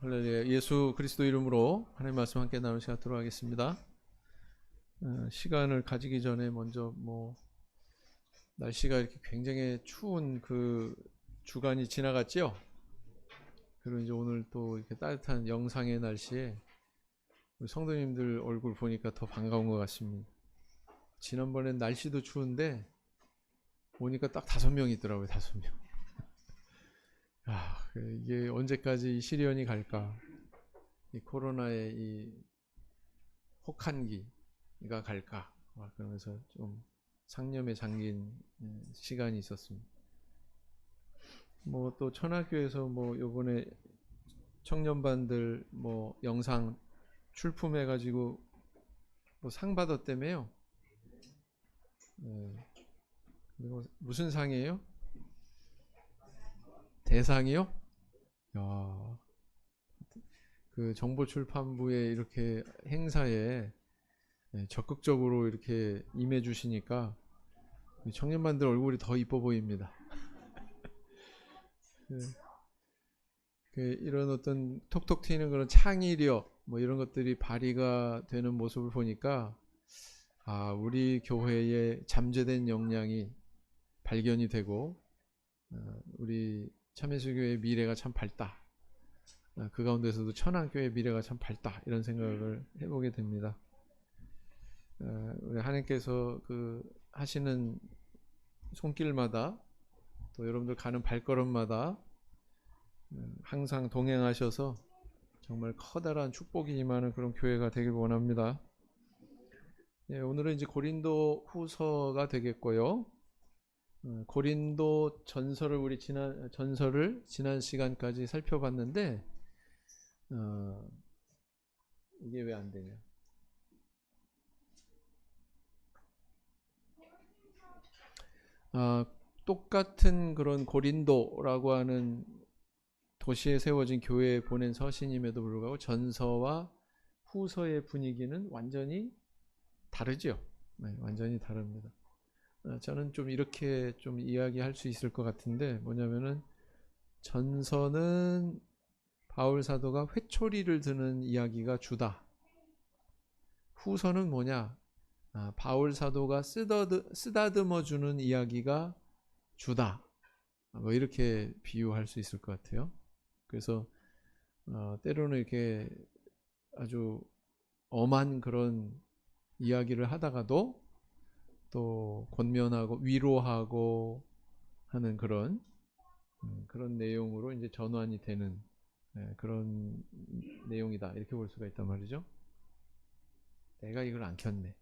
할렐루야. 예수 그리스도 이름으로 하나님 말씀 함께 나누는 시간 들어가겠습니다. 시간을 가지기 전에 먼저 날씨가 이렇게 굉장히 추운 그 주간이 지나갔죠. 그리고 이제 오늘 또 이렇게 따뜻한 영상의 날씨에 우리 성도님들 얼굴 보니까 더 반가운 것 같습니다. 지난번엔 날씨도 추운데 오니까 딱 5명 있더라고요. 5명. 이게 언제까지 이 시련이 갈까? 이 코로나의 이 혹한기가 갈까? 그러면서 좀 상념에 잠긴 시간이 있었습니다. 또 천하교에서 요번에 청년반들 영상 출품해가지고 상 받았다며요. 그리고 무슨 상이에요? 대상이요? 야, 그 정보출판부의 이렇게 행사에 적극적으로 이렇게 임해 주시니까 청년반들 얼굴이 더 이뻐 보입니다. 이런 어떤 톡톡 튀는 그런 창의력 이런 것들이 발휘가 되는 모습을 보니까 우리 교회의 잠재된 역량이 발견이 되고 우리 참예수교회의 미래가 참 밝다. 그 가운데서도 천안교회의 미래가 참 밝다. 이런 생각을 해보게 됩니다. 우리 하나님께서 그 하시는 손길마다 또 여러분들 가는 발걸음마다 항상 동행하셔서 정말 커다란 축복이 임하는 그런 교회가 되길 원합니다. 오늘은 이제 고린도 후서가 되겠고요. 고린도 전서를 우리 지난 시간까지 살펴봤는데 이게 왜 안 되냐? 똑같은 그런 고린도라고 하는 도시에 세워진 교회에 보낸 서신임에도 불구하고 전서와 후서의 분위기는 완전히 다르죠. 완전히 다릅니다. 저는 좀 이렇게 좀 이야기할 수 있을 것 같은데 뭐냐면은 전서는 바울 사도가 회초리를 드는 이야기가 주다. 후서는 뭐냐? 바울 사도가 쓰다듬어 주는 이야기가 주다. 이렇게 비유할 수 있을 것 같아요. 그래서 때로는 이렇게 아주 엄한 그런 이야기를 하다가도 또 권면하고 위로하고 하는 그런 내용으로 이제 전환이 되는 그런 내용이다. 이렇게 볼 수가 있단 말이죠. 내가 이걸 안 켰네.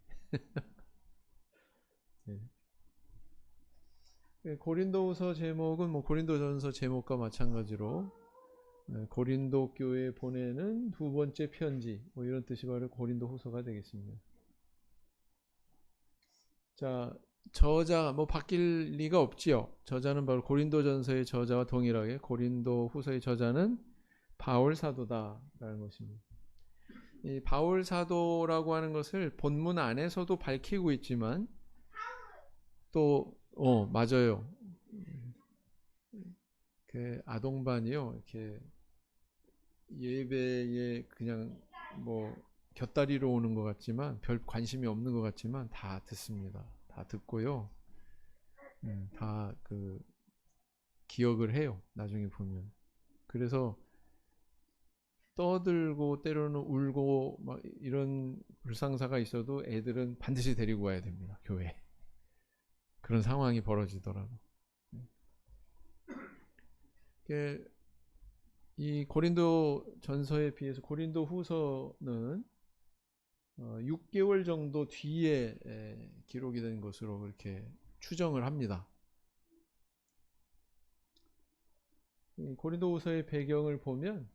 고린도후서 제목은 고린도전서 제목과 마찬가지로 고린도 교회에 보내는 두 번째 편지 이런 뜻이 바로 고린도후서가 되겠습니다. 자, 저자 바뀔 리가 없지요. 저자는 바로 고린도전서의 저자와 동일하게 고린도후서의 저자는 바울 사도다라는 것입니다. 이 바울 사도라고 하는 것을 본문 안에서도 밝히고 있지만 또 맞아요. 그 아동반이요. 이렇게 예배에 그냥 곁다리로 오는 것 같지만 별 관심이 없는 것 같지만 다 듣습니다. 다 듣고요. 다 그 기억을 해요. 나중에 보면. 그래서 떠들고 때로는 울고 이런 불상사가 있어도 애들은 반드시 데리고 와야 됩니다. 교회에. 그런 상황이 벌어지더라고. 이 고린도 전서에 비해서 고린도 후서는 6개월 정도 뒤에 기록이 된 것으로 그렇게 추정을 합니다. 고린도 후서의 배경을 보면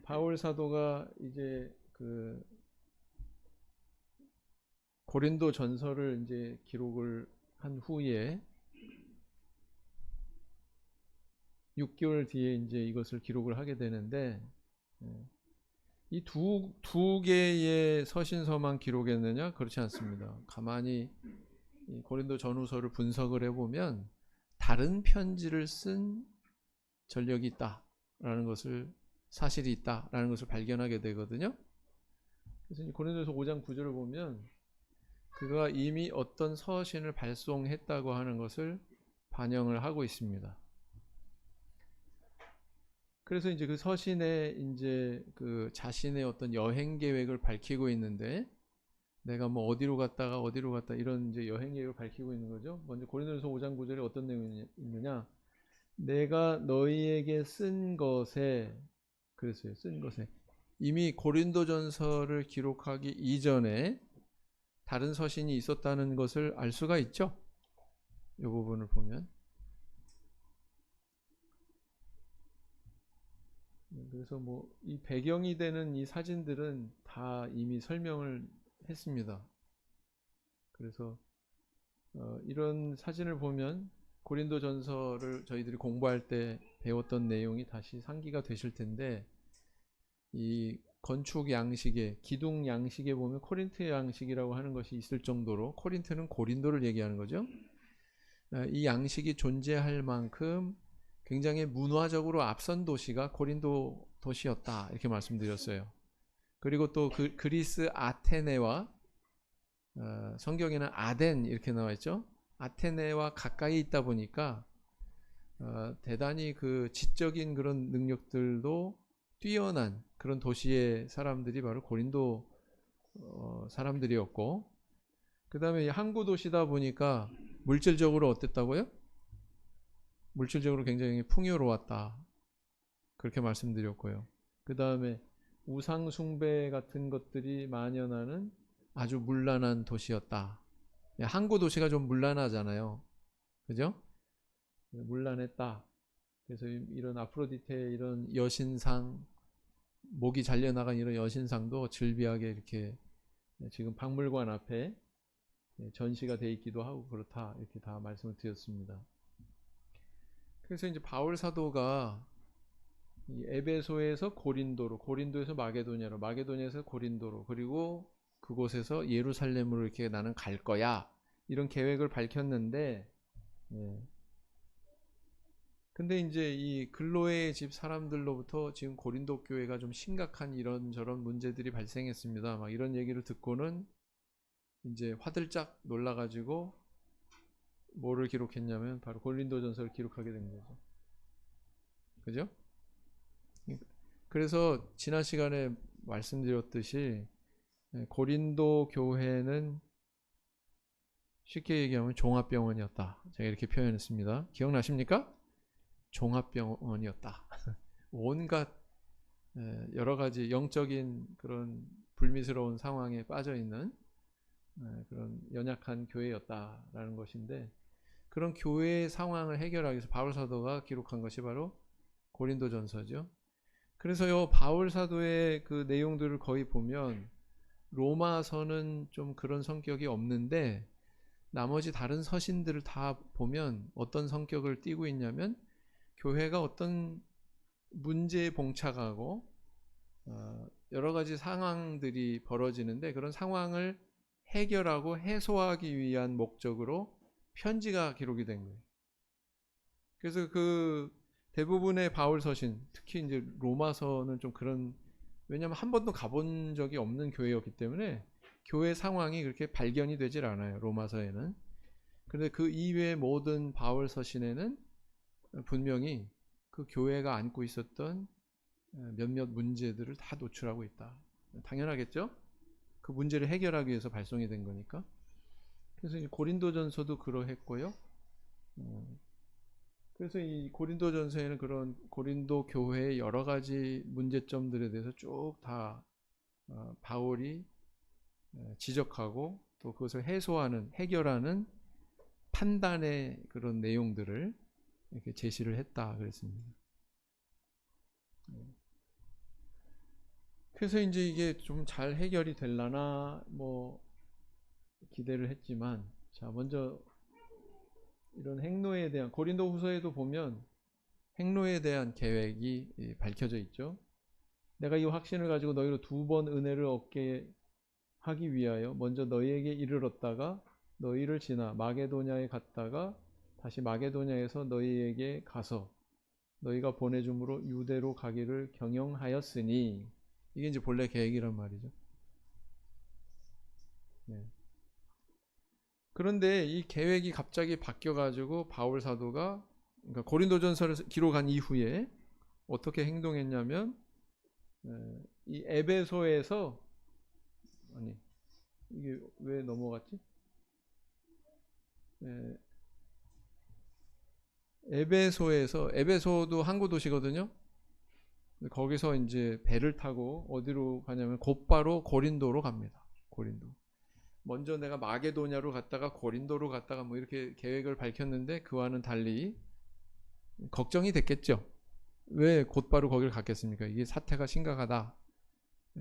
바울 사도가 이제 그 고린도 전서를 이제 기록을 한 후에 6개월 뒤에 이제 이것을 기록을 하게 되는데 이 두 개의 서신서만 기록했느냐? 그렇지 않습니다. 가만히 고린도 전후서를 분석을 해보면 다른 편지를 쓴 전력이 있다. 있다라는 것을 사실이 있다라는 것을 발견하게 되거든요. 그래서 고린도서 5장 9절을 보면 그가 이미 어떤 서신을 발송했다고 하는 것을 반영을 하고 있습니다. 그래서 이제 그 서신에 이제 그 자신의 어떤 여행 계획을 밝히고 있는데, 내가 뭐 어디로 갔다 이런 이제 여행 계획을 밝히고 있는 거죠. 먼저 고린도서 5장 9절에 어떤 내용이 있느냐? 내가 너희에게 쓴 것에, 그랬어요. 쓴 것에 이미 고린도전서를 기록하기 이전에 다른 서신이 있었다는 것을 알 수가 있죠. 이 부분을 보면. 그래서 뭐 이 배경이 되는 이 사진들은 다 이미 설명을 했습니다. 그래서 이런 사진을 보면 고린도전서를 저희들이 공부할 때 배웠던 내용이 다시 상기가 되실 텐데, 이 건축 양식에, 기둥 양식에 보면 코린트 양식이라고 하는 것이 있을 정도로, 코린트는 고린도를 얘기하는 거죠. 이 양식이 존재할 만큼 굉장히 문화적으로 앞선 도시가 고린도 도시였다, 이렇게 말씀드렸어요. 그리고 또 그리스 아테네와 성경에는 아덴 이렇게 나와 있죠. 아테네와 가까이 있다 보니까 대단히 그 지적인 그런 능력들도 뛰어난 그런 도시의 사람들이 바로 고린도 사람들이었고, 그 다음에 항구 도시다 보니까 물질적으로 어땠다고요? 물질적으로 굉장히 풍요로웠다, 그렇게 말씀드렸고요. 그 다음에 우상 숭배 같은 것들이 만연하는 아주 문란한 도시였다. 항구 도시가 좀 문란하잖아요, 그죠? 문란했다. 그래서 이런 아프로디테, 이런 여신상, 목이 잘려나간 이런 여신상도 즐비하게 이렇게 지금 박물관 앞에 전시가 돼 있기도 하고 그렇다, 이렇게 다 말씀을 드렸습니다. 그래서 이제 바울 사도가 이 에베소에서 고린도로, 고린도에서 마게도냐로, 마게도냐에서 고린도로, 그리고 그곳에서 예루살렘으로 이렇게 나는 갈 거야, 이런 계획을 밝혔는데, 근데 이제 이 근로의 집 사람들로부터 지금 고린도 교회가 좀 심각한 이런저런 문제들이 발생했습니다, 막 이런 얘기를 듣고는 이제 화들짝 놀라가지고 뭐를 기록했냐면 바로 고린도전서를 기록하게 된 거죠. 그죠? 그래서 지난 시간에 말씀드렸듯이 고린도 교회는 쉽게 얘기하면 종합병원이었다, 제가 이렇게 표현했습니다. 기억나십니까? 종합병원이었다. 온갖 여러 가지 영적인 그런 불미스러운 상황에 빠져 있는 그런 연약한 교회였다라는 것인데, 그런 교회의 상황을 해결하기 위해서 바울 사도가 기록한 것이 바로 고린도전서죠. 그래서 요 바울 사도의 그 내용들을 거의 보면 로마서는 좀 그런 성격이 없는데, 나머지 다른 서신들을 다 보면 어떤 성격을 띠고 있냐면, 교회가 어떤 문제에 봉착하고 여러 가지 상황들이 벌어지는데, 그런 상황을 해결하고 해소하기 위한 목적으로 편지가 기록이 된 거예요. 그래서 그 대부분의 바울 서신, 특히 이제 로마서는 좀 그런, 왜냐하면 한 번도 가본 적이 없는 교회였기 때문에 교회 상황이 그렇게 발견이 되질 않아요, 로마서에는. 그런데 그 이외의 모든 바울 서신에는 분명히 그 교회가 안고 있었던 몇몇 문제들을 다 노출하고 있다. 당연하겠죠? 그 문제를 해결하기 위해서 발송이 된 거니까. 그래서 이 고린도전서도 그러했고요. 그래서 이 고린도전서에는 그런 고린도 교회의 여러 가지 문제점들에 대해서 쭉 다 바울이 지적하고 또 그것을 해소하는, 해결하는 판단의 그런 내용들을 이렇게 제시를 했다 그랬습니다. 그래서 이제 이게 좀 잘 해결이 될라나 뭐 기대를 했지만, 자, 먼저 이런 행로에 대한, 고린도 후서에도 보면 행로에 대한 계획이 밝혀져 있죠. 내가 이 확신을 가지고 너희로 2번 은혜를 얻게 하기 위하여 먼저 너희에게 이르렀다가 너희를 지나 마게도냐에 갔다가 다시 마게도냐에서 너희에게 가서 너희가 보내줌으로 유대로 가기를 경영하였으니, 이게 이제 본래 계획이란 말이죠. 네. 그런데 이 계획이 갑자기 바뀌어가지고 바울 사도가, 그러니까 고린도전서를 기록한 이후에 어떻게 행동했냐면, 이 에베소에서, 아니 이게 왜 넘어갔지? 에베소도 항구 도시거든요. 거기서 이제 배를 타고 어디로 가냐면 곧바로 고린도로 갑니다. 고린도. 먼저 내가 마게도냐로 갔다가 고린도로 갔다가 뭐 이렇게 계획을 밝혔는데, 그와는 달리 걱정이 됐겠죠. 왜 곧바로 거기를 갔겠습니까? 이게 사태가 심각하다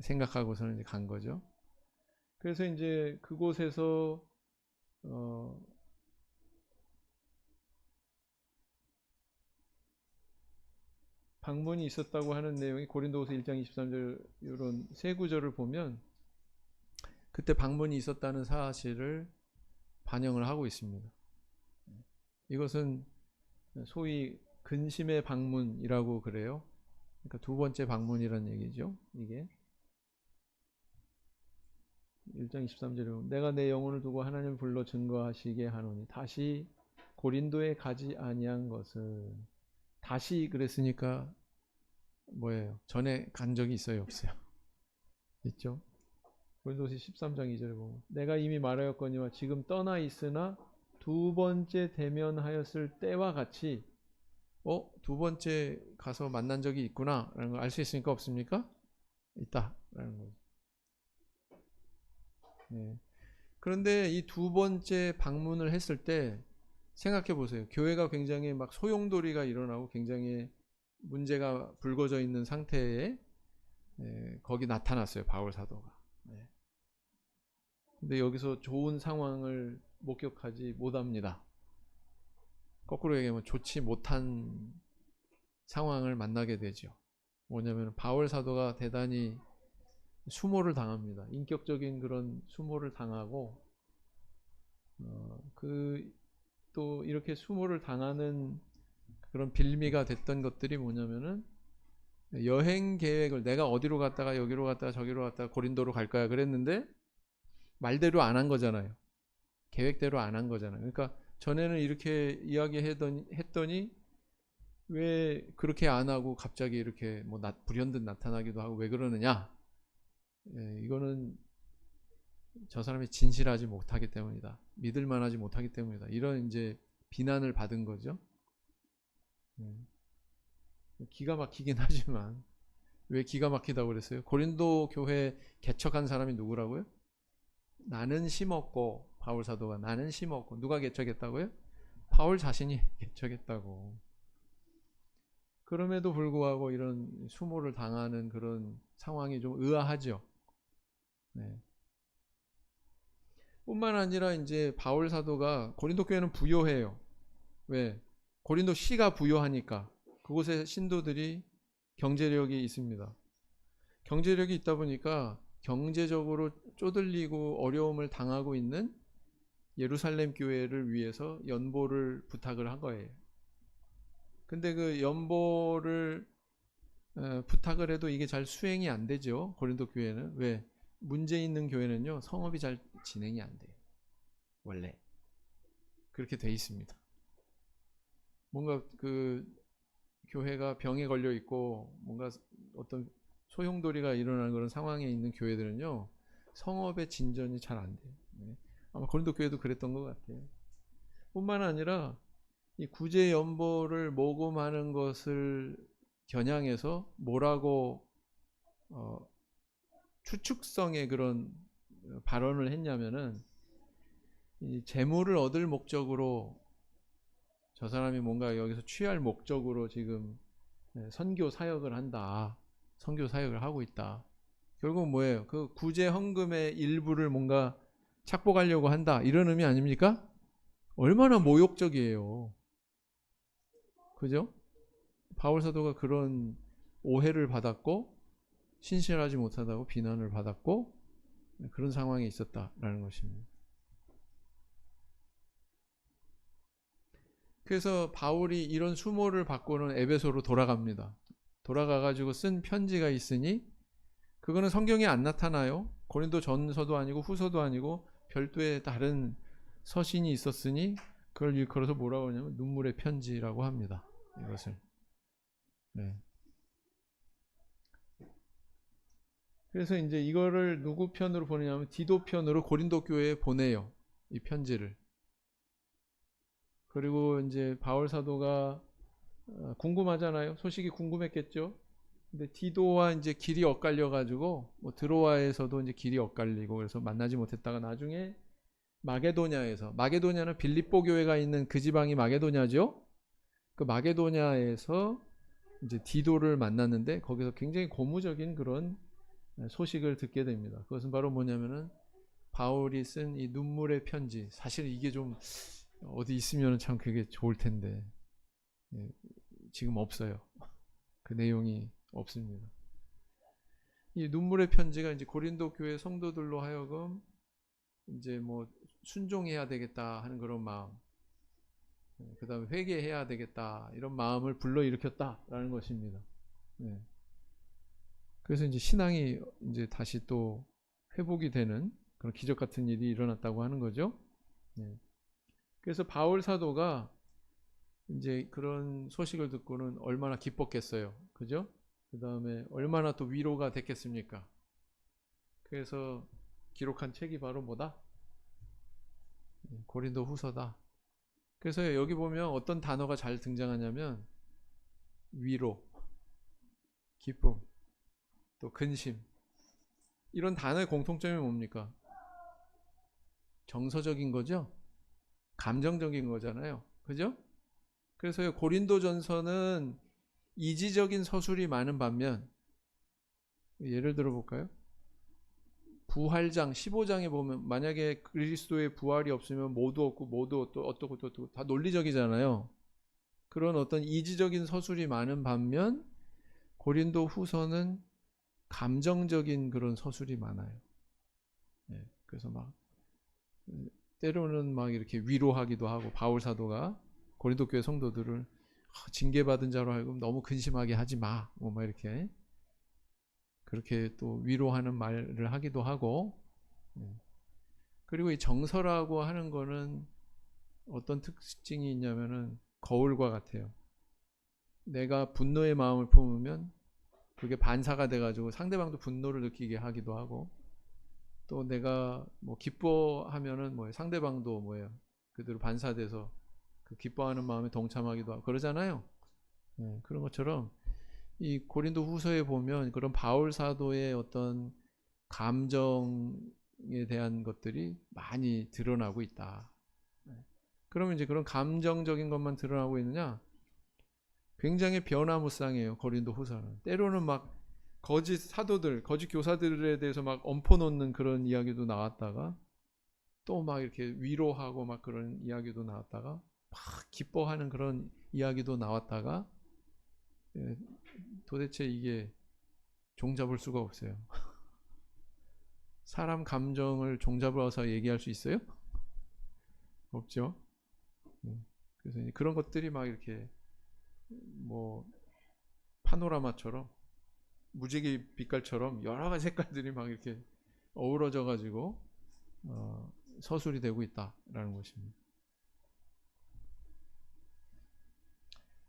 생각하고서는 이제 간 거죠. 그래서 이제 그곳에서 방문이 있었다고 하는 내용이 고린도후서 1장 23절 이런 세 구절을 보면 그때 방문이 있었다는 사실을 반영을 하고 있습니다. 이것은 소위 근심의 방문이라고 그래요. 그러니까 두 번째 방문이라는 얘기죠. 이게 1장 23절에 보면 내가 내 영혼을 두고 하나님을 불러 증거하시게 하노니 다시 고린도에 가지 아니한 것은, 다시 그랬으니까 뭐예요? 전에 간 적이 있어요, 없어요? 있죠. 고린도서 13장 2절에 보면 내가 이미 말하였거니와 지금 떠나 있으나 두 번째 대면하였을 때와 같이, 두 번째 가서 만난 적이 있구나 라는 걸 알 수 있습니까, 없습니까? 있다 라는 거죠. 네. 그런데 이 두 번째 방문을 했을 때 생각해 보세요. 교회가 굉장히 막 소용돌이가 일어나고 굉장히 문제가 불거져 있는 상태에 거기 나타났어요, 바울 사도가. 근데 여기서 좋은 상황을 목격하지 못합니다. 거꾸로 얘기하면 좋지 못한 상황을 만나게 되죠. 뭐냐면 바울 사도가 대단히 수모를 당합니다. 인격적인 그런 수모를 당하고, 또 이렇게 수모를 당하는 그런 빌미가 됐던 것들이 뭐냐면은, 여행 계획을 내가 어디로 갔다가 여기로 갔다가 저기로 갔다가 고린도로 갈 거야 그랬는데 말대로 안 한 거잖아요. 계획대로 안 한 거잖아요. 그러니까 전에는 이렇게 이야기했더니 왜 그렇게 안 하고 갑자기 이렇게 뭐 불현듯 나타나기도 하고 왜 그러느냐? 이거는 저 사람이 진실하지 못하기 때문이다. 믿을 만하지 못하기 때문이다. 이런 이제 비난을 받은 거죠. 기가 막히긴 하지만, 왜 기가 막히다고 그랬어요? 고린도 교회 개척한 사람이 누구라고요? 나는 심었고, 바울 사도가 나는 심었고, 누가 개척했다고요? 바울 자신이 개척했다고. 그럼에도 불구하고 이런 수모를 당하는 그런 상황이 좀 의아하죠. 네. 뿐만 아니라 이제 바울 사도가, 고린도 교회는 부요해요. 왜? 고린도 시가 부요하니까. 그곳에 신도들이 경제력이 있습니다. 경제력이 있다 보니까 경제적으로 쪼들리고 어려움을 당하고 있는 예루살렘 교회를 위해서 연보를 부탁을 한 거예요. 근데 그 연보를 부탁을 해도 이게 잘 수행이 안 되죠. 고린도 교회는. 왜? 문제 있는 교회는요, 성업이 잘 진행이 안 돼요. 원래 그렇게 돼 있습니다. 뭔가 그 교회가 병에 걸려 있고 뭔가 어떤 소용돌이가 일어나는 그런 상황에 있는 교회들은요, 성업의 진전이 잘 안 돼요. 아마 고린도 교회도 그랬던 것 같아요. 뿐만 아니라 이 구제 연보를 모금하는 것을 겨냥해서 뭐라고 추측성의 그런 발언을 했냐면은, 이 재물을 얻을 목적으로 저 사람이 뭔가 여기서 취할 목적으로 지금 선교 사역을 한다. 선교 사역을 하고 있다. 결국 뭐예요? 그 구제 헌금의 일부를 뭔가 착복하려고 한다. 이런 의미 아닙니까? 얼마나 모욕적이에요. 그죠? 바울 사도가 그런 오해를 받았고 신실하지 못하다고 비난을 받았고 그런 상황에 있었다라는 것입니다. 그래서 바울이 이런 수모를 받고는 에베소로 돌아갑니다. 돌아가가지고 쓴 편지가 있으니 그거는 성경에 안 나타나요. 고린도 전서도 아니고 후서도 아니고 별도의 다른 서신이 있었으니 그걸 일컬어서 뭐라고 하냐면 눈물의 편지라고 합니다. 이것을. 네. 그래서 이제 이거를 누구 편으로 보내냐면 디도 편으로 고린도 교회에 보내요. 이 편지를. 그리고 이제 바울 사도가 궁금하잖아요. 소식이 궁금했겠죠. 근데 디도와 이제 길이 엇갈려 가지고 뭐 드로아에서도 이제 길이 엇갈리고 그래서 만나지 못했다가 나중에 마게도냐는 빌립보 교회가 있는 그 지방이 마게도냐죠. 그 마게도냐에서 이제 디도를 만났는데 거기서 굉장히 고무적인 그런 소식을 듣게 됩니다. 그것은 바로 뭐냐면은 바울이 쓴 이 눈물의 편지. 사실 이게 좀 어디 있으면 참 그게 좋을 텐데 지금 없어요. 그 내용이 없습니다. 이 눈물의 편지가 이제 고린도 교회 성도들로 하여금 이제 뭐 순종해야 되겠다 하는 그런 마음, 그 다음에 회개해야 되겠다 이런 마음을 불러일으켰다라는 것입니다. 네. 그래서 이제 신앙이 이제 다시 또 회복이 되는 그런 기적 같은 일이 일어났다고 하는 거죠. 네. 그래서 바울 사도가 이제 그런 소식을 듣고는 얼마나 기뻤겠어요. 그죠? 그 다음에 얼마나 또 위로가 됐겠습니까? 그래서 기록한 책이 바로 뭐다? 고린도 후서다. 그래서 여기 보면 어떤 단어가 잘 등장하냐면 위로, 기쁨, 또 근심. 이런 단어의 공통점이 뭡니까? 정서적인 거죠? 감정적인 거잖아요. 그죠? 그래서 고린도전서는 이지적인 서술이 많은 반면 예를 들어 볼까요? 부활장 15장에 보면 만약에 그리스도의 부활이 없으면 모두 없고 모두 또 어떻고 다 논리적이잖아요. 그런 어떤 이지적인 서술이 많은 반면 고린도 후서는 감정적인 그런 서술이 많아요. 네, 그래서 막 때로는 막 이렇게 위로하기도 하고 바울 사도가 고린도 교회 성도들을 징계받은 자로 하여금 너무 근심하게 하지 마. 뭐 막 이렇게 그렇게 또 위로하는 말을 하기도 하고 그리고 이 정서라고 하는 거는 어떤 특징이 있냐면은 거울과 같아요. 내가 분노의 마음을 품으면 그게 반사가 돼가지고 상대방도 분노를 느끼게 하기도 하고 또 내가 뭐 기뻐하면은 뭐예요? 상대방도 뭐예요? 그대로 반사돼서 그 기뻐하는 마음에 동참하기도 하고 그러잖아요. 그런 것처럼 이 고린도 후서에 보면 그런 바울 사도의 어떤 감정에 대한 것들이 많이 드러나고 있다. 그러면 이제 그런 감정적인 것만 드러나고 있느냐? 굉장히 변화무쌍해요. 고린도 후서는. 때로는 막 거짓 사도들, 거짓 교사들에 대해서 막 엎어놓는 그런 이야기도 나왔다가 또 막 이렇게 위로하고 막 그런 이야기도 나왔다가 막 기뻐하는 그런 이야기도 나왔다가 도대체 이게 종잡을 수가 없어요. 사람 감정을 종잡아서 얘기할 수 있어요? 없죠. 그래서 그런 것들이 막 이렇게 뭐 파노라마처럼 무지개 빛깔처럼 여러 가지 색깔들이 막 이렇게 어우러져 가지고 서술이 되고 있다라는 것입니다.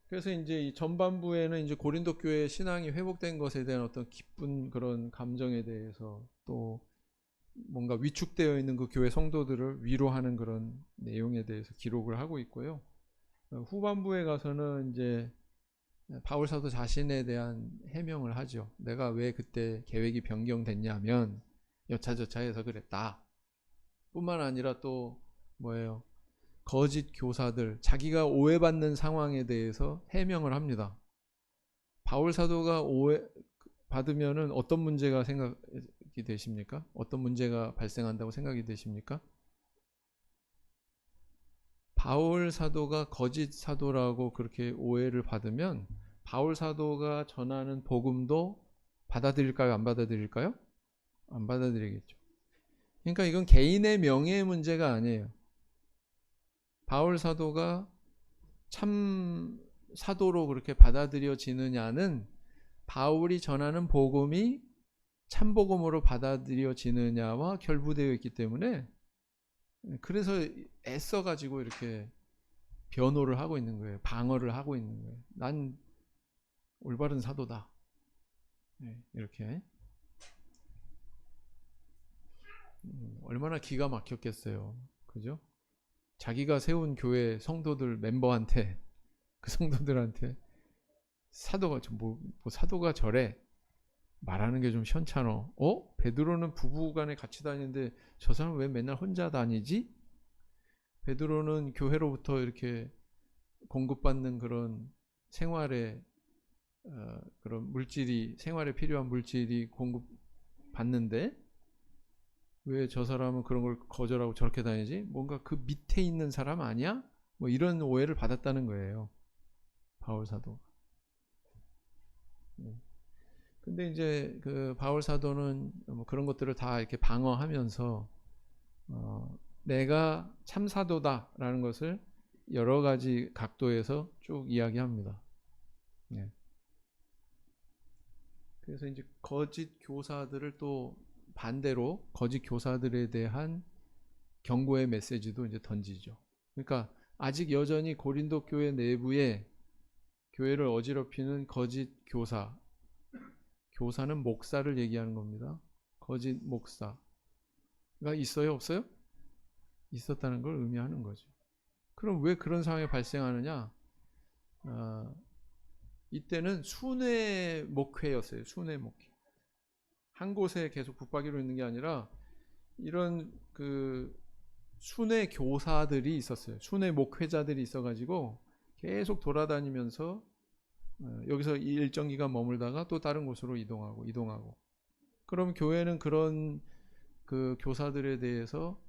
그래서 이제 이 전반부에는 이제 고린도 교회 신앙이 회복된 것에 대한 어떤 기쁜 그런 감정에 대해서 또 뭔가 위축되어 있는 그 교회 성도들을 위로하는 그런 내용에 대해서 기록을 하고 있고요. 후반부에 가서는 이제 바울 사도 자신에 대한 해명을 하죠. 내가 왜 그때 계획이 변경됐냐면 여차저차해서 그랬다. 뿐만 아니라 또 뭐예요? 거짓 교사들, 자기가 오해받는 상황에 대해서 해명을 합니다. 바울 사도가 오해 받으면은 어떤 문제가 생각이 되십니까? 어떤 문제가 발생한다고 생각이 되십니까? 바울 사도가 거짓 사도라고 그렇게 오해를 받으면 바울 사도가 전하는 복음도 받아들일까요? 안 받아들일까요? 안 받아들이겠죠. 그러니까 이건 개인의 명예의 문제가 아니에요. 바울 사도가 참 사도로 그렇게 받아들여지느냐는 바울이 전하는 복음이 참복음으로 받아들여지느냐와 결부되어 있기 때문에, 그래서 애써가지고 이렇게 변호를 하고 있는 거예요. 방어를 하고 있는 거예요. 난 올바른 사도다. 이렇게. 얼마나 기가 막혔겠어요. 그죠? 자기가 세운 교회 성도들 멤버한테, 그 성도들한테 사도가 사도가 저래 말하는 게 좀 현찮어. 베드로는 부부간에 같이 다니는데 저 사람 왜 맨날 혼자 다니지? 베드로는 교회로부터 이렇게 공급받는 그런 생활에 그런 물질이, 생활에 필요한 물질이 공급받는데 왜 저 사람은 그런 걸 거절하고 저렇게 다니지? 뭔가 그 밑에 있는 사람 아니야? 뭐 이런 오해를 받았다는 거예요, 바울 사도. 근데 이제 그 바울 사도는 뭐 그런 것들을 다 이렇게 방어하면서 내가 참 사도다라는 것을 여러 가지 각도에서 쭉 이야기합니다. 네. 그래서 이제 거짓 교사들을 또 반대로 거짓 교사들에 대한 경고의 메시지도 이제 던지죠. 그러니까 아직 여전히 고린도 교회 내부에 교회를 어지럽히는 거짓 교사, 교사는 목사를 얘기하는 겁니다. 거짓 목사가 있어요, 없어요? 있었다는 걸 의미하는 거죠. 그럼 왜 그런 상황이 발생하느냐? 이때는 순회 목회였어요. 순회 목회. 한 곳에 계속 붙박이로 있는 게 아니라 이런 그 순회 교사들이 있었어요. 순회 목회자들이 있어가지고 계속 돌아다니면서 여기서 일정 기간 머물다가 또 다른 곳으로 이동하고. 그럼 교회는 그런 그 교사들에 대해서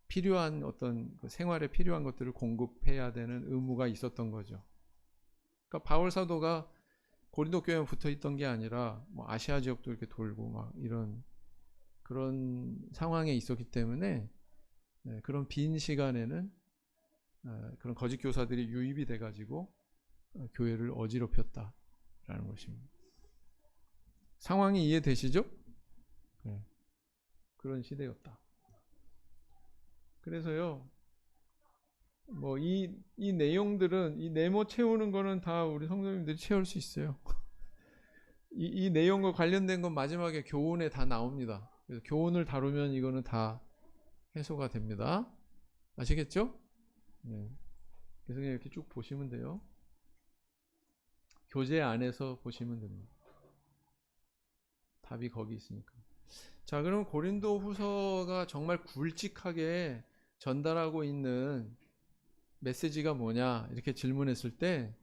필요한 어떤 생활에 필요한 것들을 공급해야 되는 의무가 있었던 거죠. 그러니까 바울 사도가 고린도 교회에 붙어 있던 게 아니라 뭐 아시아 지역도 이렇게 돌고 막 이런 그런 상황에 있었기 때문에 그런 빈 시간에는 그런 거짓 교사들이 유입이 돼가지고 교회를 어지럽혔다라는 것입니다. 상황이 이해되시죠? 네. 그런 시대였다. 그래서요, 뭐 이 내용들은, 이 네모 채우는 거는 다 우리 성도님들이 채울 수 있어요. 이 내용과 관련된 건 마지막에 교훈에 다 나옵니다. 그래서 교훈을 다루면 이거는 다 해소가 됩니다. 아시겠죠? 네. 그래서 그냥 이렇게 쭉 보시면 돼요. 교재 안에서 보시면 됩니다. 답이 거기 있으니까. 자, 그럼 고린도 후서가 정말 굵직하게 전달하고 있는 메시지가 뭐냐 이렇게 질문했을 때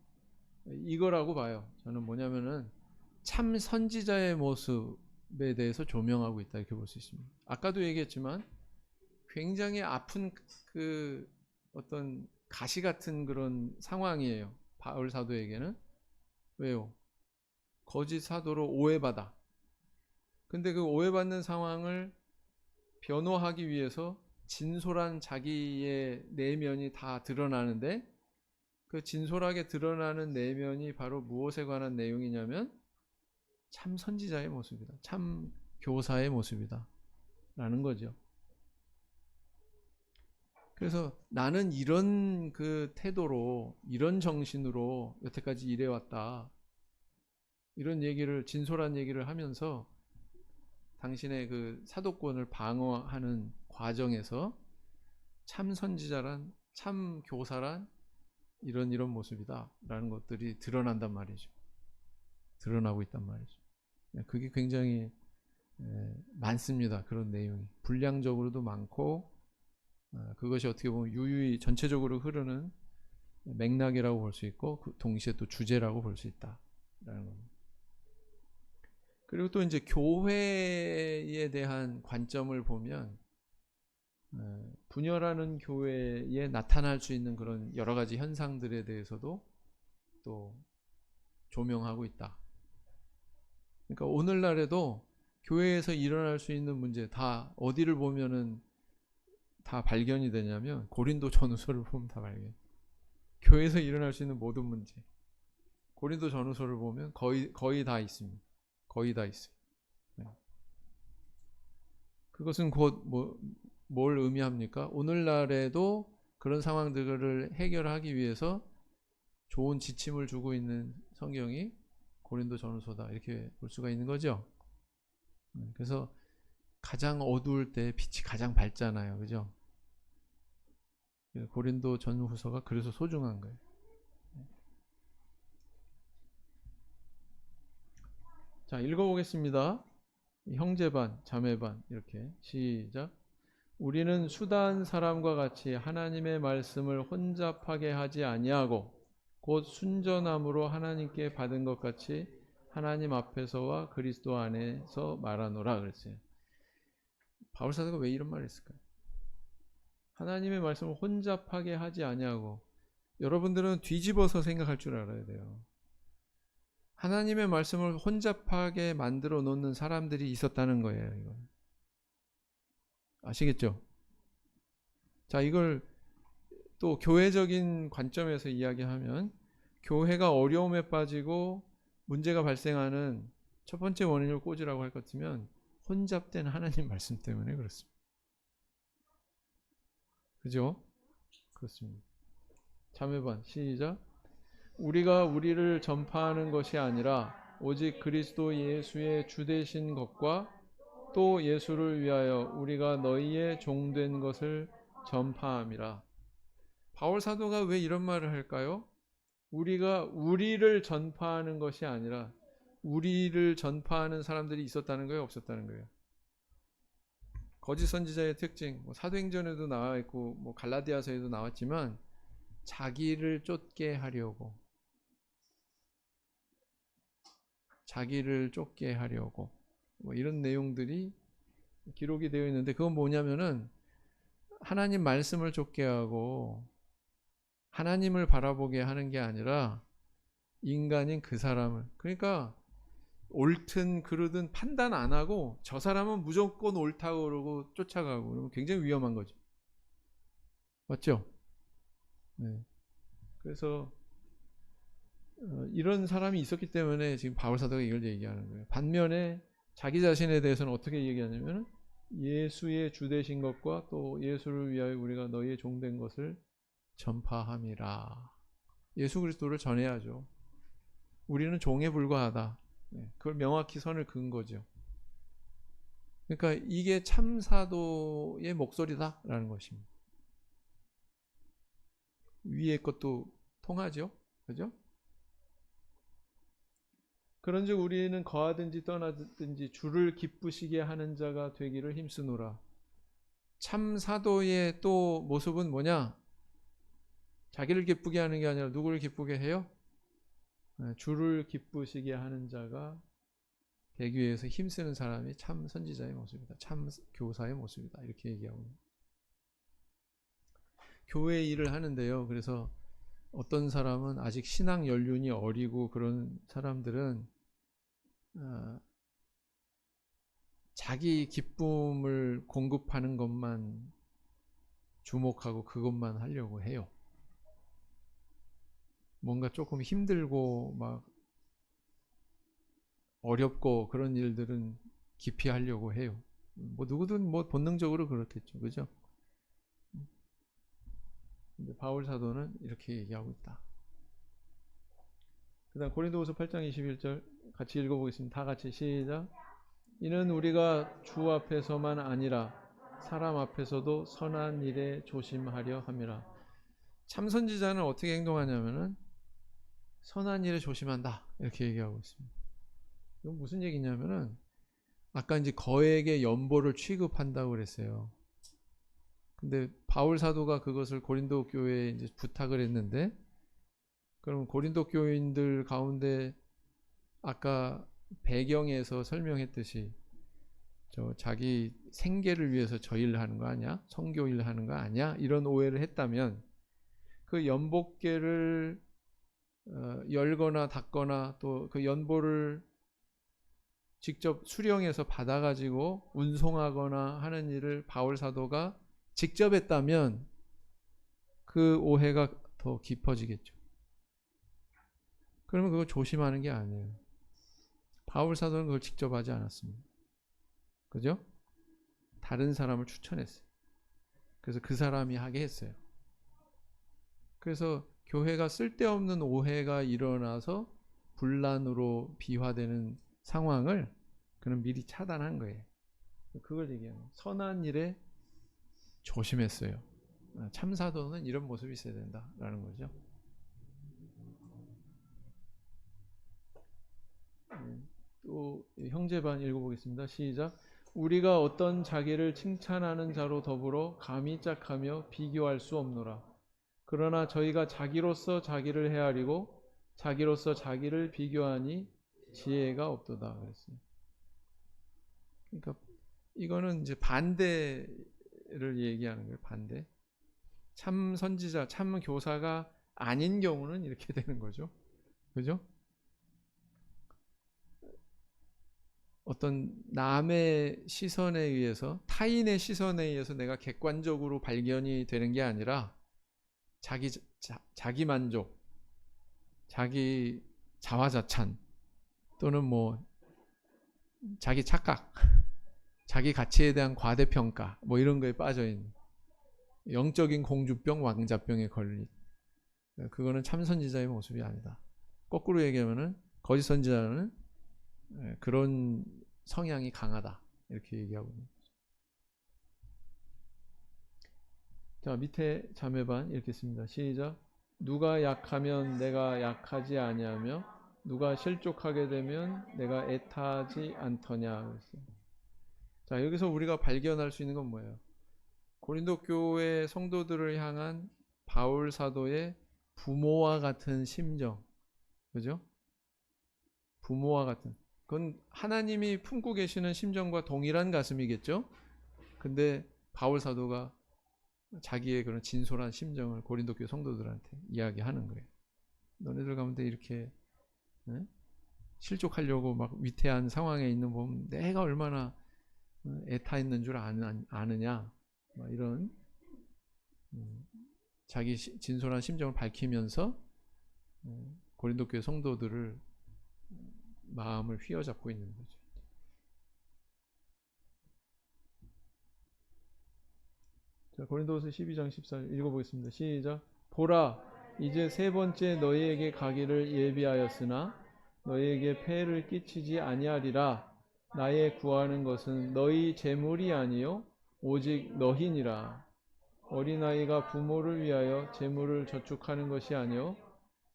이거라고 봐요. 저는 뭐냐면은 참 선지자의 모습에 대해서 조명하고 있다 이렇게 볼 수 있습니다. 아까도 얘기했지만 굉장히 아픈 그 어떤 가시 같은 그런 상황이에요. 바울 사도에게는. 왜요? 거짓 사도로 오해받아. 근데 그 오해받는 상황을 변호하기 위해서 진솔한 자기의 내면이 다 드러나는데, 그 진솔하게 드러나는 내면이 바로 무엇에 관한 내용이냐면 참 선지자의 모습이다. 참 교사의 모습이다. 라는 거죠. 그래서 나는 이런 그 태도로, 이런 정신으로 여태까지 일해왔다. 이런 얘기를, 진솔한 얘기를 하면서 당신의 그 사도권을 방어하는 과정에서 참 선지자란, 참 교사란 이런 모습이다 라는 것들이 드러난단 말이죠. 드러나고 있단 말이죠. 그게 굉장히 많습니다. 그런 내용이 분량적으로도 많고, 그것이 어떻게 보면 유유히 전체적으로 흐르는 맥락이라고 볼 수 있고, 동시에 또 주제라고 볼 수 있다라는 겁니다. 그리고 또 이제 교회에 대한 관점을 보면 분열하는 교회에 나타날 수 있는 그런 여러 가지 현상들에 대해서도 또 조명하고 있다. 그러니까 오늘날에도 교회에서 일어날 수 있는 문제 다 어디를 보면은 다 발견이 되냐면 고린도 전후서를 보면 다 발견. 교회에서 일어날 수 있는 모든 문제. 고린도 전후서를 보면 거의 다 있습니다. 거의 다 있어요. 네. 그것은 곧 뭘 의미합니까? 오늘날에도 그런 상황들을 해결하기 위해서 좋은 지침을 주고 있는 성경이 고린도 전후서다, 이렇게 볼 수가 있는 거죠. 그래서 가장 어두울 때 빛이 가장 밝잖아요, 그죠? 고린도 전후서가 그래서 소중한 거예요. 자, 읽어보겠습니다. 형제반, 자매반, 이렇게 시작. 우리는 수단 사람과 같이 하나님의 말씀을 혼잡하게 하지 아니하고 곧 순전함으로 하나님께 받은 것 같이 하나님 앞에서와 그리스도 안에서 말하노라 그랬어요. 바울 사도가 왜 이런 말을 했을까요? 하나님의 말씀을 혼잡하게 하지 아니하고, 여러분들은 뒤집어서 생각할 줄 알아야 돼요. 하나님의 말씀을 혼잡하게 만들어 놓는 사람들이 있었다는 거예요. 이건. 아시겠죠? 자, 이걸 또 교회적인 관점에서 이야기하면 교회가 어려움에 빠지고 문제가 발생하는 첫 번째 원인을 꽂으라고 할 것 같으면 혼잡된 하나님 말씀 때문에 그렇습니다. 그죠? 그렇습니다. 자매반 시작. 우리가 우리를 전파하는 것이 아니라 오직 그리스도 예수의 주되신 것과 또 예수를 위하여 우리가 너희의 종된 것을 전파함이라. 바울 사도가 왜 이런 말을 할까요? 우리가 우리를 전파하는 것이 아니라 우리를 전파하는 사람들이 있었다는 거예요, 없었다는 거예요? 거짓 선지자의 특징, 사도행전에도 나와 있고 갈라디아서에도 나왔지만 자기를 쫓게 하려고, 이런 내용들이 기록이 되어 있는데, 그건 뭐냐면은 하나님 말씀을 쫓게 하고 하나님을 바라보게 하는 게 아니라 인간인 그 사람을, 그러니까 옳든 그르든 판단 안 하고 저 사람은 무조건 옳다고 그러고 쫓아가고, 그러면 굉장히 위험한 거죠. 맞죠? 네. 그래서 이런 사람이 있었기 때문에 지금 바울 사도가 이걸 얘기하는 거예요. 반면에 자기 자신에 대해서는 어떻게 얘기하냐면 예수의 주되신 것과 또 예수를 위하여 우리가 너희의 종된 것을 전파함이라. 예수 그리스도를 전해야죠. 우리는 종에 불과하다. 그걸 명확히 선을 그은 거죠. 그러니까 이게 참 사도의 목소리다라는 것입니다. 위의 것도 통하죠. 그죠? 그런즉 우리는 거하든지 떠나든지 주를 기쁘시게 하는 자가 되기를 힘쓰노라. 참 사도의 또 모습은 뭐냐? 자기를 기쁘게 하는 게 아니라 누구를 기쁘게 해요? 주를 기쁘시게 하는 자가 되기 위해서 힘쓰는 사람이 참 선지자의 모습이다. 참 교사의 모습이다. 이렇게 얘기하고 있습니다. 교회 일을 하는데요. 그래서 어떤 사람은 아직 신앙 연륜이 어리고 그런 사람들은 자기 기쁨을 공급하는 것만 주목하고 그것만 하려고 해요. 뭔가 조금 힘들고 막 어렵고 그런 일들은 기피하려고 해요. 누구든 본능적으로 그렇겠죠. 그죠? 근데 바울 사도는 이렇게 얘기하고 있다. 그 다음 고린도후서 8장 21절 같이 읽어보겠습니다. 다 같이 시작. 이는 우리가 주 앞에서만 아니라 사람 앞에서도 선한 일에 조심하려 함이라. 참 선지자는 어떻게 행동하냐면은 선한 일에 조심한다, 이렇게 얘기하고 있습니다. 이건 무슨 얘기냐면은 아까 이제 거액의 연보를 취급한다고 그랬어요. 근데 바울 사도가 그것을 고린도 교회에 이제 부탁을 했는데, 그럼 고린도 교인들 가운데 아까 배경에서 설명했듯이 자기 생계를 위해서 저 일을 하는 거 아니야? 선교 일을 하는 거 아니야? 이런 오해를 했다면 그 연복계를 열거나 닫거나 또 그 연보를 직접 수령해서 받아가지고 운송하거나 하는 일을 바울 사도가 직접 했다면 그 오해가 더 깊어지겠죠. 그러면 그거 조심하는 게 아니에요. 바울 사도는 그걸 직접 하지 않았습니다. 그죠? 다른 사람을 추천했어요. 그래서 그 사람이 하게 했어요. 그래서 교회가 쓸데없는 오해가 일어나서 분란으로 비화되는 상황을 그는 미리 차단한 거예요. 그걸 얘기하는 거예요. 선한 일에 조심했어요. 참사도는 이런 모습이 있어야 된다라는 거죠. 또 형제반 읽어보겠습니다. 시작. 우리가 어떤 자기를 칭찬하는 자로 더불어 감히 짝하며 비교할 수 없노라. 그러나 저희가 자기로서 자기를 헤아리고 자기로서 자기를 비교하니 지혜가 없도다 그랬어요. 그러니까 이거는 이제 반대를 얘기하는 거예요. 반대. 참 선지자, 참 교사가 아닌 경우는 이렇게 되는 거죠. 그죠? 어떤 남의 시선에 의해서, 타인의 시선에 의해서 내가 객관적으로 발견이 되는 게 아니라 자기 만족, 자기 자화자찬, 또는 뭐 자기 착각, 자기 가치에 대한 과대평가, 뭐 이런 거에 빠져있는 영적인 공주병, 왕자병에 걸린, 그거는 참 선지자의 모습이 아니다. 거꾸로 얘기하면은 거짓 선지자는 그런 성향이 강하다, 이렇게 얘기하고 있는 거죠. 자, 밑에 자매반 읽겠습니다. 시작. 누가 약하면 내가 약하지 아니하며 누가 실족하게 되면 내가 애타하지 않더냐 그랬어요. 자, 여기서 우리가 발견할 수 있는 건 뭐예요? 고린도 교회 성도들을 향한 바울 사도의 부모와 같은 심정, 그죠? 부모와 같은, 그건 하나님이 품고 계시는 심정과 동일한 가슴이겠죠? 근데 바울 사도가 자기의 그런 진솔한 심정을 고린도 교회 성도들한테 이야기하는 거예요. 너네들 가운데 이렇게 실족하려고 막 위태한 상황에 있는 보면 내가 얼마나 애타있는 줄 아느냐, 막 이런 자기 진솔한 심정을 밝히면서 고린도 교회 성도들을 마음을 휘어잡고 있는 거죠. 자, 고린도후서 12장 14절 읽어보겠습니다. 시작. 보라, 이제 세 번째 너희에게 가기를 예비하였으나 너희에게 폐해를 끼치지 아니하리라. 나의 구하는 것은 너희 재물이 아니요 오직 너희니라. 어린아이가 부모를 위하여 재물을 저축하는 것이 아니요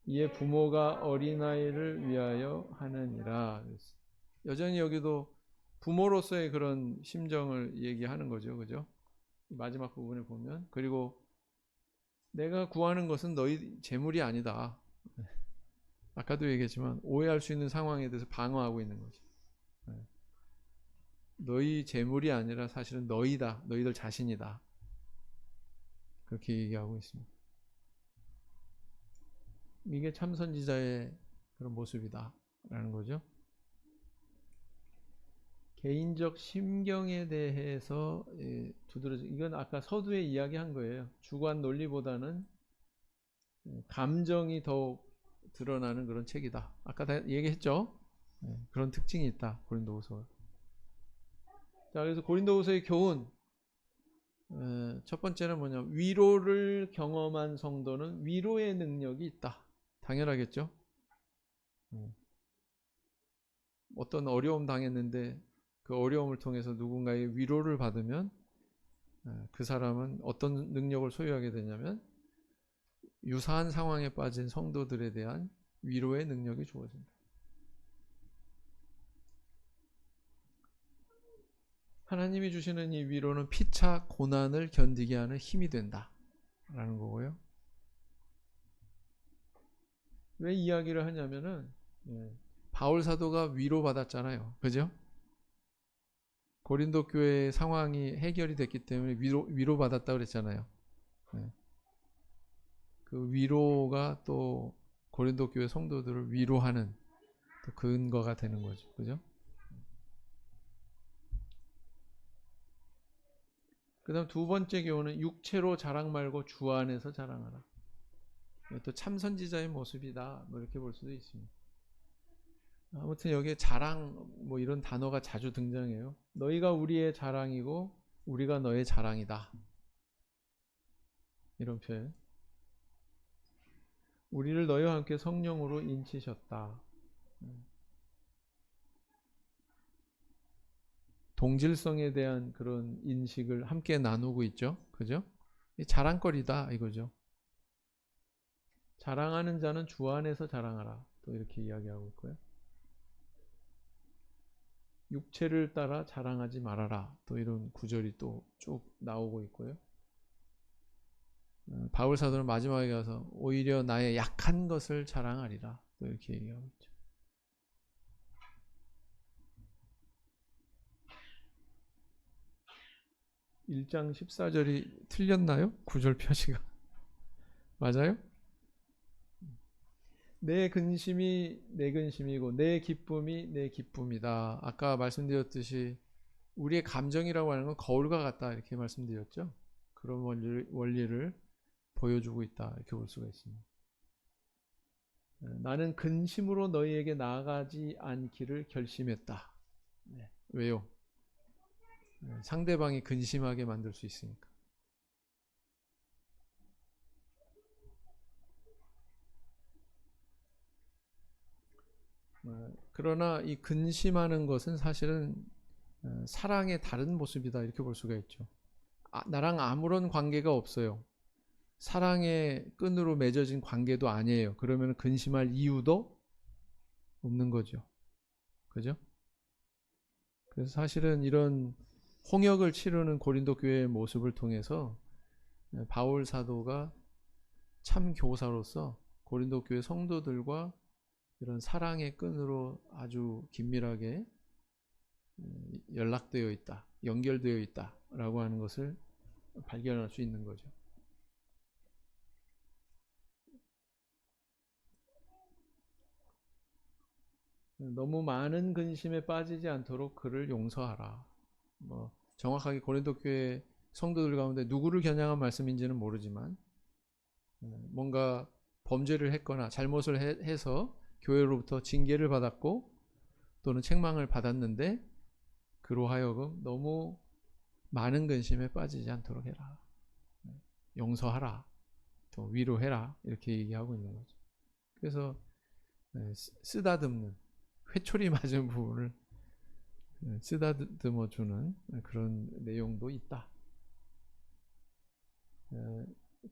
이에 부모가 어린아이를 위하여 하느니라. 여전히 여기도 부모로서의 그런 심정을 얘기하는 거죠. 그죠? 마지막 부분에 보면, 그리고 내가 구하는 것은 너희 재물이 아니다. 아까도 얘기했지만 오해할 수 있는 상황에 대해서 방어하고 있는 거죠. 너희 재물이 아니라 사실은 너희다. 너희들 자신이다. 그렇게 얘기하고 있습니다. 이게 참 선지자의 그런 모습이다 라는 거죠. 개인적 심경에 대해서 두드러져, 이건 아까 서두에 이야기한 거예요. 주관 논리보다는 감정이 더욱 드러나는 그런 책이다. 아까 다 얘기했죠. 그런 특징이 있다, 고린도후서. 자, 그래서 고린도후서의 교훈, 첫 번째는 뭐냐, 위로를 경험한 성도는 위로의 능력이 있다. 당연하겠죠. 어떤 어려움 당했는데 그 어려움을 통해서 누군가의 위로를 받으면 그 사람은 어떤 능력을 소유하게 되냐면 유사한 상황에 빠진 성도들에 대한 위로의 능력이 주어집니다. 하나님이 주시는 이 위로는 피차 고난을 견디게 하는 힘이 된다라는 거고요. 왜 이야기를 하냐면은 바울 사도가 위로받았잖아요. 그죠? 고린도 교회의 상황이 해결이 됐기 때문에 위로받았다고 그랬잖아요. 그 위로가 또 고린도 교회 성도들을 위로하는 또 근거가 되는 거죠. 그죠? 그 다음 두 번째 교훈은 육체로 자랑 말고 주 안에서 자랑하라. 또 참 선지자의 모습이다. 뭐 이렇게 볼 수도 있습니다. 아무튼 여기에 자랑 뭐 이런 단어가 자주 등장해요. 너희가 우리의 자랑이고 우리가 너의 자랑이다. 이런 표현. 우리를 너희와 함께 성령으로 인치셨다. 동질성에 대한 그런 인식을 함께 나누고 있죠. 그죠? 자랑거리다 이거죠. 자랑하는 자는 주 안에서 자랑하라. 또 이렇게 이야기하고 있고요. 육체를 따라 자랑하지 말아라. 또 이런 구절이 또 쭉 나오고 있고요. 바울 사도는 마지막에 가서 오히려 나의 약한 것을 자랑하리라. 또 이렇게 얘기하고 있죠. 1장 14절이 틀렸나요? 구절 표시가. 맞아요? 내 근심이 내 근심이고 내 기쁨이 내 기쁨이다. 아까 말씀드렸듯이 우리의 감정이라고 하는 건 거울과 같다. 이렇게 말씀드렸죠. 그런 원리를 보여주고 있다. 이렇게 볼 수가 있습니다. 나는 근심으로 너희에게 나아가지 않기를 결심했다. 네. 왜요? 상대방이 근심하게 만들 수 있으니까. 그러나 이 근심하는 것은 사실은 사랑의 다른 모습이다. 이렇게 볼 수가 있죠. 나랑 아무런 관계가 없어요. 사랑의 끈으로 맺어진 관계도 아니에요. 그러면 근심할 이유도 없는 거죠. 그죠? 그래서 사실은 이런 홍역을 치르는 고린도 교회의 모습을 통해서 바울 사도가 참 교사로서 고린도 교회 성도들과 이런 사랑의 끈으로 아주 긴밀하게 연락되어 있다, 연결되어 있다라고 하는 것을 발견할 수 있는 거죠. 너무 많은 근심에 빠지지 않도록 그를 용서하라. 뭐 정확하게 고린도 교회 성도들 가운데 누구를 겨냥한 말씀인지는 모르지만 뭔가 범죄를 했거나 잘못을 해서 교회로부터 징계를 받았고 또는 책망을 받았는데 그로 하여금 너무 많은 근심에 빠지지 않도록 해라. 용서하라. 또 위로해라. 이렇게 얘기하고 있는 거죠. 그래서 쓰다듬는 회초리 맞은 부분을 쓰다듬어 주는 그런 내용도 있다.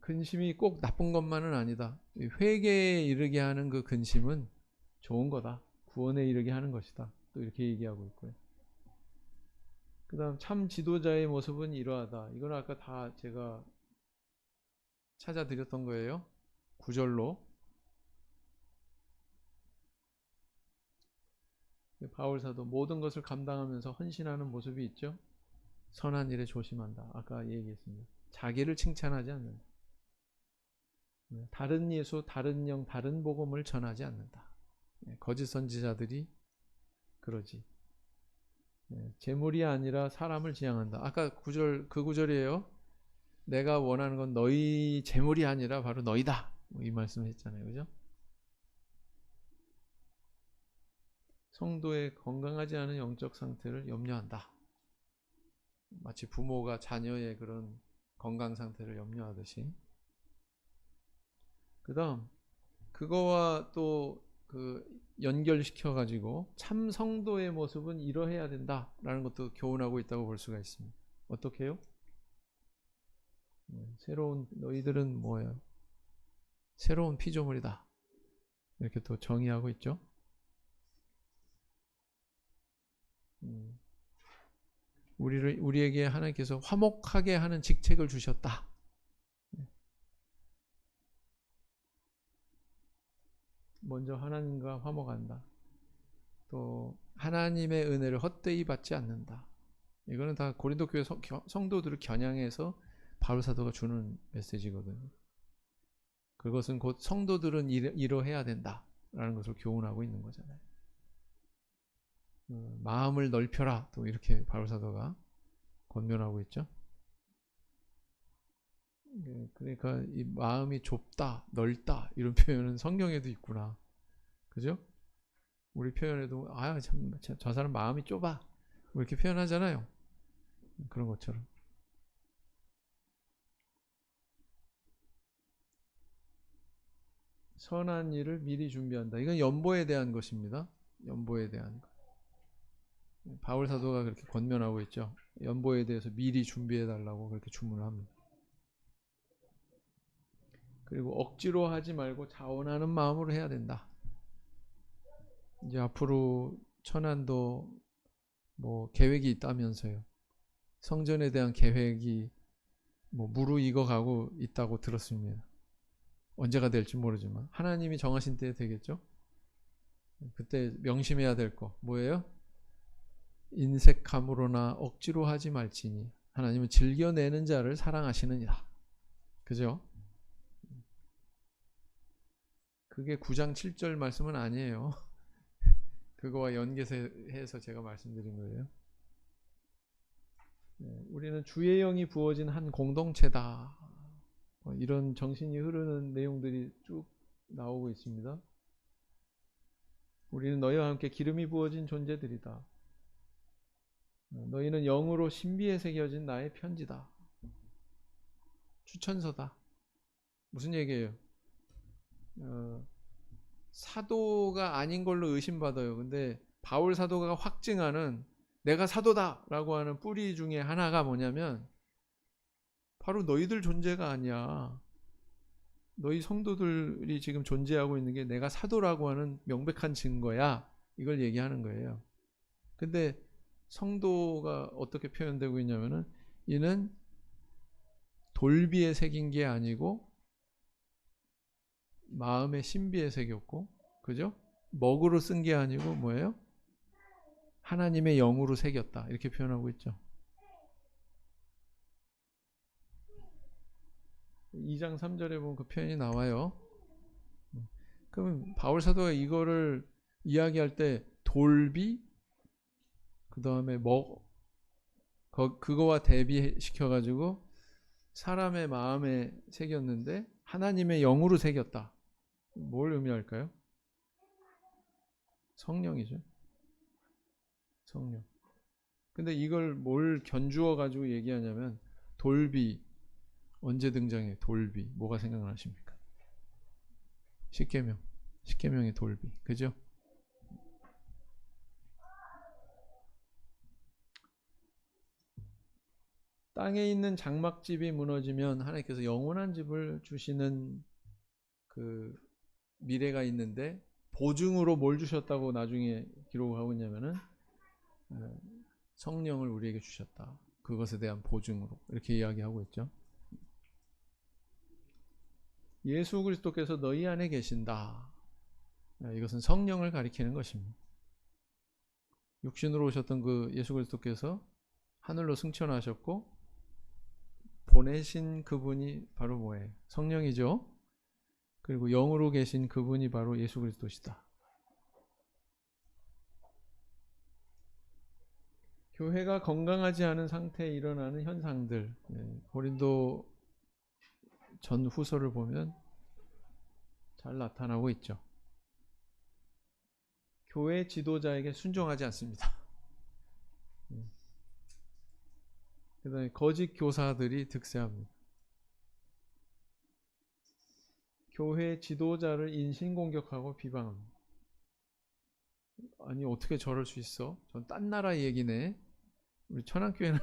근심이 꼭 나쁜 것만은 아니다. 회개에 이르게 하는 그 근심은 좋은 거다. 구원에 이르게 하는 것이다. 또 이렇게 얘기하고 있고요. 그 다음 참 지도자의 모습은 이러하다. 이건 아까 다 제가 찾아드렸던 거예요. 구절로. 바울 사도 모든 것을 감당하면서 헌신하는 모습이 있죠. 선한 일에 조심한다. 아까 얘기했습니다. 자기를 칭찬하지 않는다. 다른 예수, 다른 영, 다른 복음을 전하지 않는다. 거짓 선지자들이 그러지. 재물이 아니라 사람을 지향한다. 아까 구절 그 구절이에요. 내가 원하는 건 너희 재물이 아니라 바로 너희다. 이 말씀을 했잖아요. 그죠? 성도의 건강하지 않은 영적 상태를 염려한다. 마치 부모가 자녀의 그런 건강 상태를 염려하듯이. 그 다음 그거와 또 그 연결시켜 가지고 참 성도의 모습은 이러해야 된다라는 것도 교훈하고 있다고 볼 수가 있습니다. 어떻게 해요? 새로운 너희들은 뭐예요? 새로운 피조물이다. 이렇게 또 정의하고 있죠. 우리에게 하나님께서 화목하게 하는 직책을 주셨다. 먼저 하나님과 화목한다. 또 하나님의 은혜를 헛되이 받지 않는다. 이거는 다 고린도 교회 성도들을 겨냥해서 바울 사도가 주는 메시지거든요. 그것은 곧 성도들은 이러해야 된다라는 것을 교훈하고 있는 거잖아요. 마음을 넓혀라. 또 이렇게 바울 사도가 권면하고 있죠. 그러니까 이 마음이 좁다, 넓다 이런 표현은 성경에도 있구나. 그죠? 우리 표현에도 참, 저 사람 마음이 좁아 뭐 이렇게 표현하잖아요. 그런 것처럼. 선한 일을 미리 준비한다. 이건 연보에 대한 것입니다. 연보에 대한 것. 바울 사도가 그렇게 권면하고 있죠. 연보에 대해서 미리 준비해 달라고 그렇게 주문을 합니다. 그리고 억지로 하지 말고 자원하는 마음으로 해야 된다. 이제 앞으로 천안도 뭐 계획이 있다면서요. 성전에 대한 계획이 뭐 무르익어 가고 있다고 들었습니다. 언제가 될지 모르지만 하나님이 정하신 때에 되겠죠. 그때 명심해야 될 거 뭐예요? 인색함으로나 억지로 하지 말지니 하나님은 즐겨내는 자를 사랑하시느니라. 그죠? 그게 9장 7절 말씀은 아니에요. 그거와 연계해서 제가 말씀드린 거예요. 우리는 주의 영이 부어진 한 공동체다. 이런 정신이 흐르는 내용들이 쭉 나오고 있습니다. 우리는 너희와 함께 기름이 부어진 존재들이다. 너희는 영으로 신비에 새겨진 나의 편지다. 추천서다. 무슨 얘기예요? 사도가 아닌 걸로 의심받아요. 근데 바울 사도가 확증하는 내가 사도다라고 하는 뿌리 중에 하나가 뭐냐면 바로 너희들 존재가 아니야. 너희 성도들이 지금 존재하고 있는 게 내가 사도라고 하는 명백한 증거야. 이걸 얘기하는 거예요. 근데 성도가 어떻게 표현되고 있냐면은 이는 돌비에 새긴 게 아니고 마음의 신비에 새겼고, 그죠? 먹으로 쓴 게 아니고 뭐예요? 하나님의 영으로 새겼다. 이렇게 표현하고 있죠. 2장 3절에 보면 그 표현이 나와요. 그러면 바울 사도가 이거를 이야기할 때 돌비, 그 다음에 그거와 대비시켜가지고 사람의 마음에 새겼는데 하나님의 영으로 새겼다. 뭘 의미할까요? 성령이죠. 성령. 근데 이걸 뭘 견주어 가지고 얘기하냐면 돌비 언제 등장해? 돌비 뭐가 생각나십니까? 십계명의 돌비 그죠? 땅에 있는 장막집이 무너지면 하나님께서 영원한 집을 주시는 그 미래가 있는데 보증으로 뭘 주셨다고 나중에 기록하고 있냐면은 성령을 우리에게 주셨다. 그것에 대한 보증으로 이렇게 이야기하고 있죠. 예수 그리스도께서 너희 안에 계신다. 이것은 성령을 가리키는 것입니다. 육신으로 오셨던 그 예수 그리스도께서 하늘로 승천하셨고 보내신 그분이 바로 뭐예요? 성령이죠. 그리고 영으로 계신 그분이 바로 예수 그리스도시다. 교회가 건강하지 않은 상태에 일어나는 현상들, 고린도 전 후서를 보면 잘 나타나고 있죠. 교회 지도자에게 순종하지 않습니다. 그다음에 거짓 교사들이 득세합니다. 교회 지도자를 인신공격하고 비방합니다. 아니 어떻게 저럴 수 있어? 전 딴 나라 얘기네. 우리 천안교회는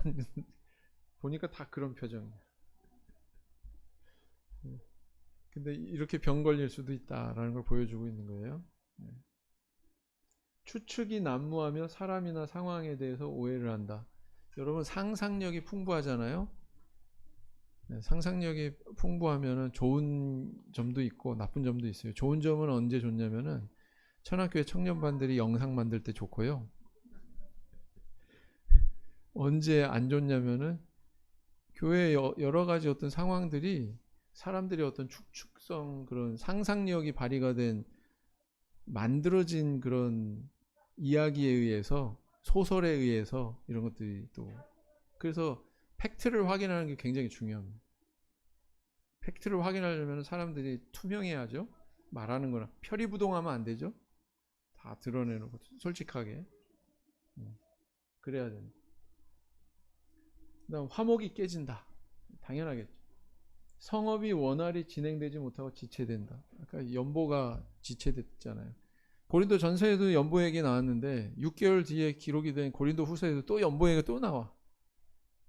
보니까 다 그런 표정이에요. 근데 이렇게 병 걸릴 수도 있다라는 걸 보여주고 있는 거예요. 추측이 난무하며 사람이나 상황에 대해서 오해를 한다. 여러분 상상력이 풍부하잖아요. 상상력이 풍부하면은 좋은 점도 있고 나쁜 점도 있어요. 좋은 점은 언제 좋냐면은 천안교회 청년반들이 영상 만들 때 좋고요. 언제 안 좋냐면은 교회 여러 가지 어떤 상황들이 사람들이 어떤 축축성 그런 상상력이 발휘가 된 만들어진 그런 이야기에 의해서 소설에 의해서 이런 것들이 또 그래서 팩트를 확인하는 게 굉장히 중요합니다. 팩트를 확인하려면 사람들이 투명해야죠. 말하는 거나 표리부동하면 안 되죠. 다 드러내놓고 솔직하게. 그래야 됩니다. 그다음 화목이 깨진다. 당연하겠죠. 성업이 원활히 진행되지 못하고 지체된다. 아까 연보가 지체됐잖아요. 고린도 전서에도 연보 얘기 나왔는데 6개월 뒤에 기록이 된 고린도 후서에도 또 연보 얘기가 또 나와.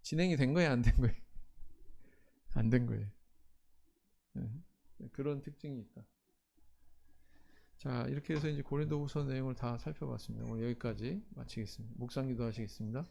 진행이 된 거예요, 안 된 거예요? 안 된 거예요. 네. 그런 특징이 있다. 자, 이렇게 해서 이제 고린도 후서 내용을 다 살펴봤습니다. 오늘 여기까지 마치겠습니다. 묵상 기도 하시겠습니다.